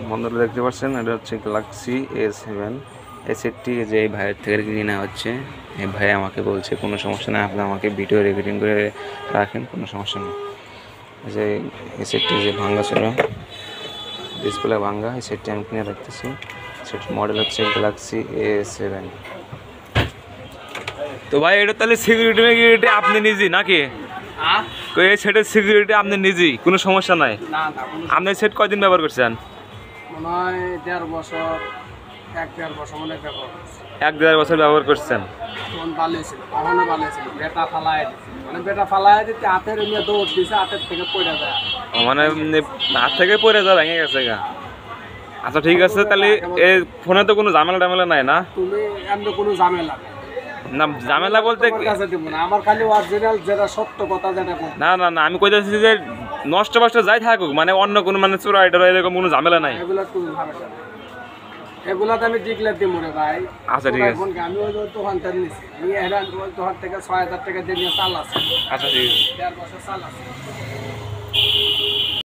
বন্ধুরা দেখতে পাচ্ছেন এটা হচ্ছে গ্যালাক্সি A7 এই সেটটি যে এই ভাইয়ের থেকে কিনা হচ্ছে। এই ভাই আমাকে বলছে কোনো সমস্যা নেই, আপনি আমাকে ভিডিও রেকর্ডিং করে রাখেন, কোনো সমস্যা নেই। যে এই সেটটি যে ভাঙ্গা ছিল, ডিসপ্লে ভাঙ্গা, এই সেটটি আমি কিনে রাখতেছি। সেটির মডেল হচ্ছে গ্যালাক্সি A7। তো ভাই এটা তাহলে সিকিউরিটি আপনি নিজেই নাকি? এই সেটের সিকিউরিটি আপনি নিজেই, কোনো সমস্যা নাই? আপনি সেট কয়দিন ব্যবহার করছেন? মনে হয় 1.5 বছর, 1-1.5 বছর মনে ব্যবহার করছি। 1-1.5 বছর ব্যবহার করছেন? তখন ভালোই ছিল, কখনো ভালোই ছিল। বেটা ফালায় দিচ্ছে, মানে বেটা ফালায় দিতে হাতের এমনি দৌড় দিছে, হাতের থেকে পড়ে যায়। মানে হাত থেকে পড়ে যা ভেঙে গেছে গা। আচ্ছা ঠিক আছে, তাহলে এই ফোনে তো কোনো ঝামেলা টামেলা নাই না? তুমি এমনি কোনো ঝামেলা নেই। না ঝামেলা বলতে কাছে দিব না, আমার খালি অরিজিনাল যেটা সত্য কথা যেটা বলবো। না না না, আমি কইতেছি যে নষ্ট ফষ্ট যাই থাকুক, মানে অন্য কোনো মানে চোরা এটা এরকম কোনো ঝামেলা নাই। এগুলা কোনো ঝামেলা নেই, এগুলাতে আমি ডিক্লেয়ার দিব রে ভাই। আচ্ছা ঠিক আছে, আমি ওই দোকান থেকে নিছি, নিয়ে এলাম ওই দোকান থেকে 6000 টাকা দিয়ে নিয়ে চাল আছে। আচ্ছা ঠিক আছে। 1.5 বছর চাল আছে।